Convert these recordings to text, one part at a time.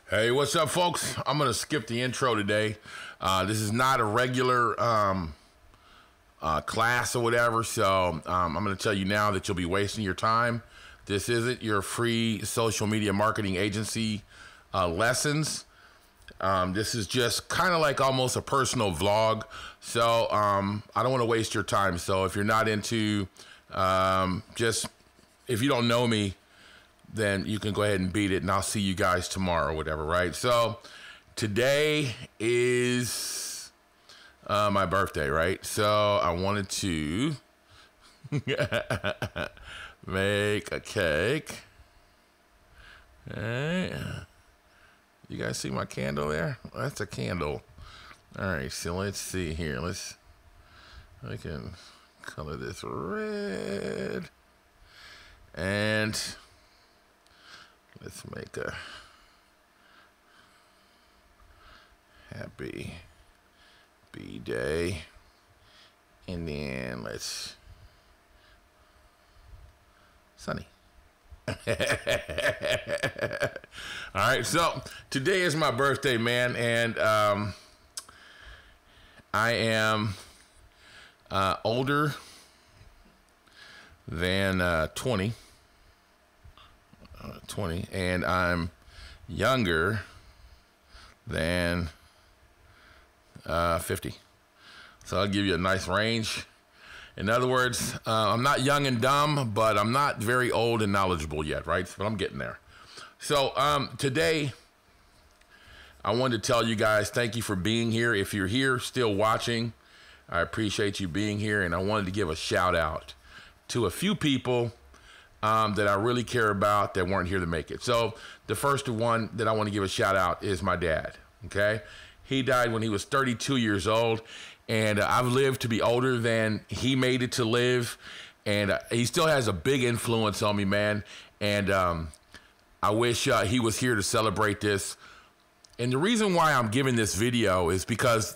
Hey, what's up, folks? I'm going to skip the intro today. This is not a regular class or whatever, so I'm going to tell you now that you'll be wasting your time. This isn't your free social media marketing agency lessons. This is just kind of like almost a personal vlog, so I don't want to waste your time. So if you're not into, if you don't know me, then you can go ahead and beat it, and I'll see you guys tomorrow or whatever, right? So today is my birthday, right? So I wanted to make a cake. All right. You guys see my candle there? That's a candle. All right, so let's see here. I can color this red. And let's make a happy B-Day. And then let's Sonny. All right, so today is my birthday, man, and I am older than 20, and I'm younger than 50. So I'll give you a nice range. In other words, I'm not young and dumb, but I'm not very old and knowledgeable yet, right? But I'm getting there. So today, I wanted to tell you guys, thank you for being here. If you're here still watching, I appreciate you being here. And I wanted to give a shout out to a few people that I really care about that weren't here to make it. So the first one that I want to give a shout out is my dad, okay? He died when he was 32 years old. And I've lived to be older than he made it to live. And he still has a big influence on me, man. And I wish he was here to celebrate this. And the reason why I'm giving this video is because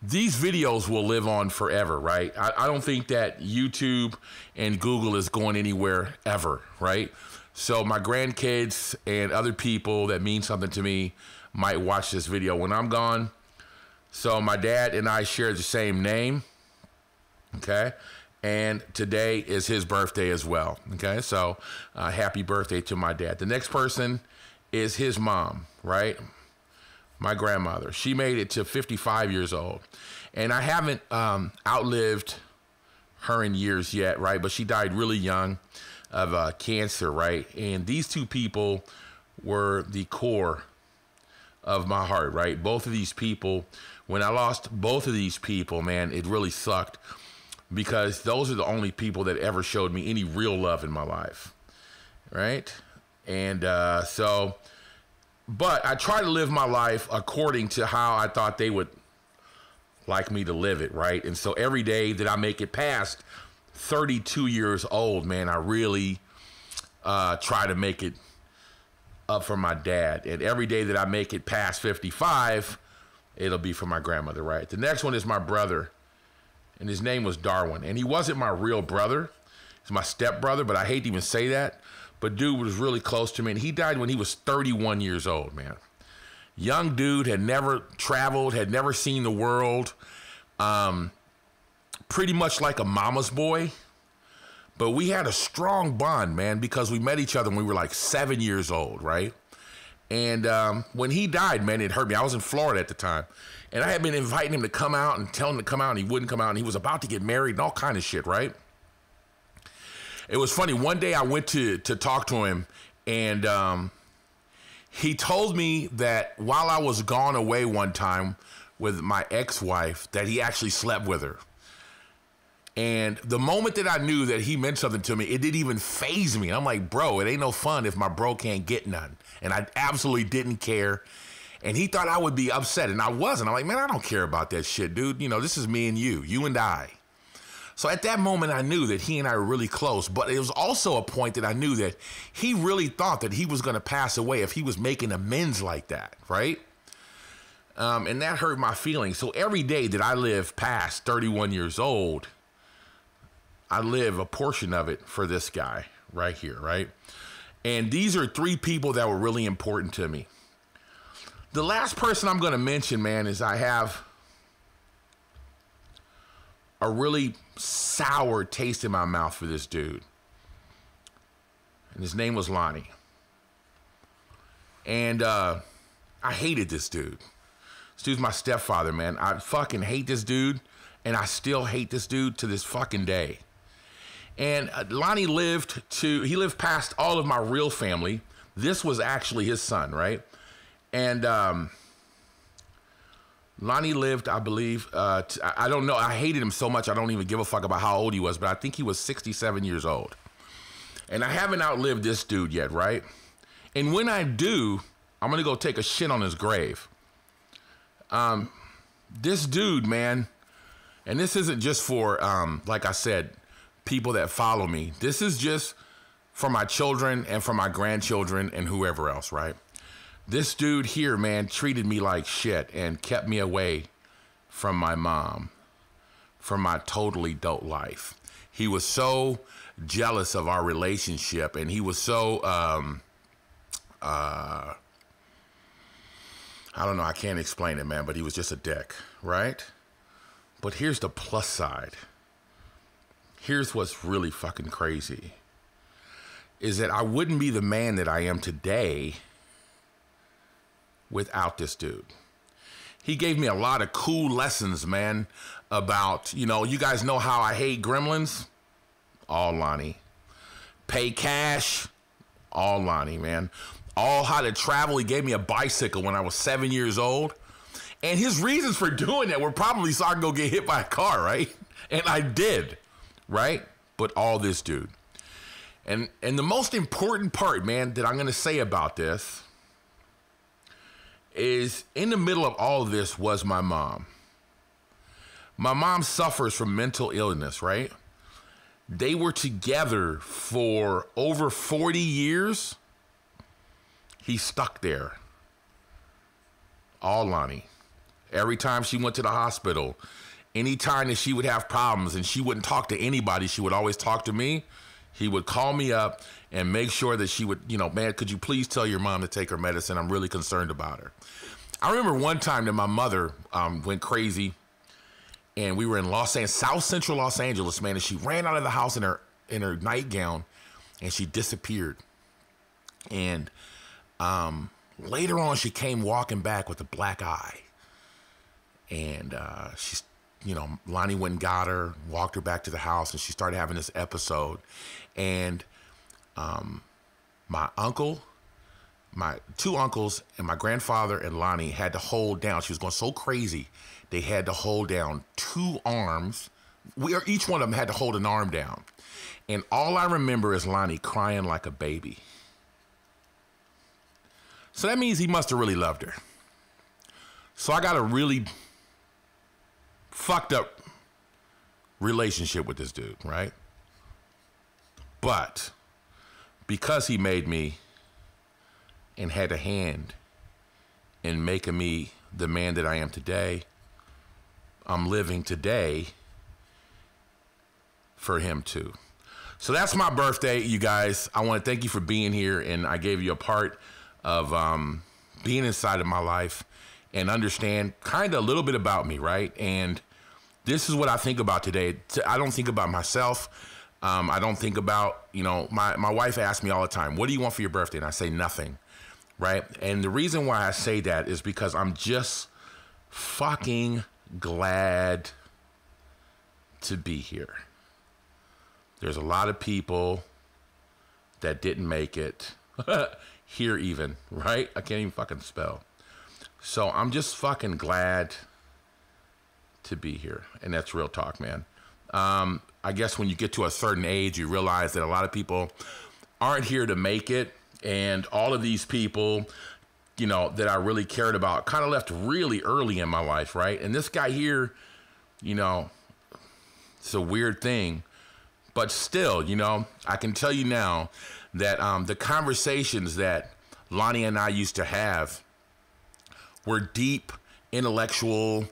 these videos will live on forever, right? I don't think that YouTube and Google is going anywhere ever, right? So my grandkids and other people that mean something to me might watch this video when I'm gone. So my dad and I share the same name, okay? And today is his birthday as well, okay? So happy birthday to my dad. The next person is his mom, right? My grandmother. She made it to 55 years old. And I haven't outlived her in years yet, right? But she died really young of cancer, right? And these two people were the core of my heart, right? Both of these people, when I lost both of these people, man, it really sucked because those are the only people that ever showed me any real love in my life, right? And but I try to live my life according to how I thought they would like me to live it, right? And so every day that I make it past 32 years old, man, I really try to make it up for my dad. And every day that I make it past 55, it'll be for my grandmother, right? The next one is my brother, and his name was Darwin. And he wasn't my real brother. He's my stepbrother, but I hate to even say that. But dude was really close to me, and he died when he was 31 years old, man. Young dude, had never traveled, had never seen the world. Pretty much like a mama's boy. But we had a strong bond, man, because we met each other when we were like 7 years old, right? And when he died, man, it hurt me. I was in Florida at the time. And I had been inviting him to come out and telling him to come out, and he wouldn't come out. And he was about to get married and all kind of shit, right? It was funny. One day I went to talk to him, and he told me that while I was gone away one time with my ex-wife, that he actually slept with her. And the moment that I knew that he meant something to me, it didn't even faze me. I'm like, bro, it ain't no fun if my bro can't get none. And I absolutely didn't care. And he thought I would be upset, and I wasn't. I'm like, man, I don't care about that shit, dude. You know, this is me and you and I. So at that moment, I knew that he and I were really close. But it was also a point that I knew that he really thought that he was going to pass away if he was making amends like that, right? And that hurt my feelings. So every day that I live past 31 years old, I live a portion of it for this guy right here, right? And these are three people that were really important to me. The last person I'm going to mention, man, is I have a really sour taste in my mouth for this dude. And his name was Lonnie. And I hated this dude. This dude's my stepfather, man. I fucking hate this dude, and I still hate this dude to this fucking day. And Lonnie lived past all of my real family. This was actually his son, right? And Lonnie lived, I believe, I don't know. I hated him so much, I don't even give a fuck about how old he was, but I think he was 67 years old. And I haven't outlived this dude yet, right? And when I do, I'm going to go take a shit on his grave. This dude, man, and this isn't just for, like I said, people that follow me. This is just for my children and for my grandchildren and whoever else, right? This dude here, man, treated me like shit and kept me away from my mom, from my totally dope life. He was so jealous of our relationship, and he was so, I don't know, I can't explain it, man, but he was just a dick, right? But here's the plus side. Here's what's really fucking crazy, is that I wouldn't be the man that I am today without this dude. He gave me a lot of cool lessons, man, about, you know, you guys know how I hate gremlins? All Lonnie. Pay cash? All Lonnie, man. All how to travel. He gave me a bicycle when I was 7 years old. And his reasons for doing that were probably so I could go get hit by a car, right? And I did, right? But all this dude. And the most important part, man, that I'm going to say about this is in the middle of all of this was my mom. My mom suffers from mental illness, right? They were together for over 40 years. He stuck there. All Lonnie. Every time she went to the hospital, anytime that she would have problems and she wouldn't talk to anybody, she would always talk to me. He would call me up and make sure that she would, you know, man, could you please tell your mom to take her medicine? I'm really concerned about her. I remember one time that my mother went crazy, and we were in South Central Los Angeles, man, and she ran out of the house in her nightgown, and she disappeared. And later on, she came walking back with a black eye, and she's, you know, Lonnie went and got her, walked her back to the house, and she started having this episode. And my uncle, my two uncles, and my grandfather and Lonnie had to hold down. She was going so crazy, they had to hold down two arms. Each one of them had to hold an arm down. And all I remember is Lonnie crying like a baby. So that means he must have really loved her. So I got a really fucked up relationship with this dude, right? But because he made me and had a hand in making me the man that I am today, I'm living today for him too. So that's my birthday, you guys. I want to thank you for being here, and I gave you a part of being inside of my life and understand kind of a little bit about me, right? And this is what I think about today. I don't think about myself. I don't think about, you know, my wife asks me all the time, what do you want for your birthday? And I say nothing, right? And the reason why I say that is because I'm just fucking glad to be here. There's a lot of people that didn't make it here even, right? I can't even fucking spell. So I'm just fucking glad to be here. And that's real talk, man. I guess when you get to a certain age, you realize that a lot of people aren't here to make it. And all of these people, you know, that I really cared about kind of left really early in my life, right? And this guy here, you know, it's a weird thing. But still, you know, I can tell you now that the conversations that Lonnie and I used to have were deep, intellectual,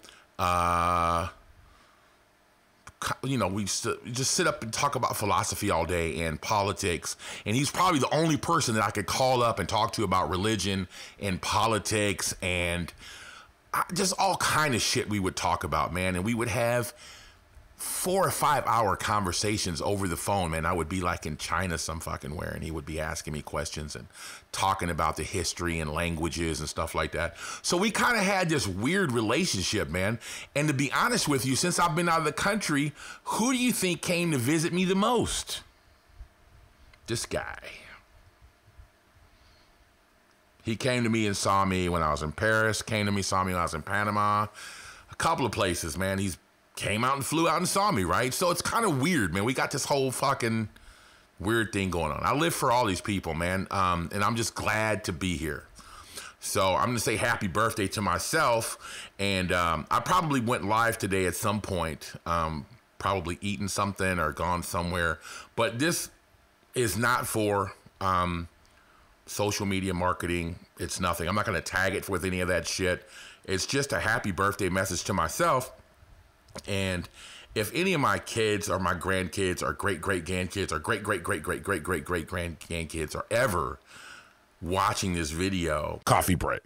we just sit up and talk about philosophy all day and politics. And he's probably the only person that I could call up and talk to about religion and politics and just all kind of shit we would talk about, man. And we would have 4 or 5 hour conversations over the phone, man. I would be like in China some fucking where, and he would be asking me questions and talking about the history and languages and stuff like that. So we kind of had this weird relationship, man. And to be honest with you, since I've been out of the country, who do you think came to visit me the most? This guy. He came to me and saw me when I was in Paris, came to me, saw me when I was in Panama, a couple of places, man. He's came out and flew out and saw me, right? So it's kind of weird, man. We got this whole fucking weird thing going on. I live for all these people, man, and I'm just glad to be here. So I'm going to say happy birthday to myself, and I probably went live today at some point, probably eating something or gone somewhere, but this is not for social media marketing. It's nothing. I'm not going to tag it with any of that shit. It's just a happy birthday message to myself. And if any of my kids or my grandkids or great-great-grandkids or great-great-great-great-great-great-great-grandkids are ever watching this video, coffee break.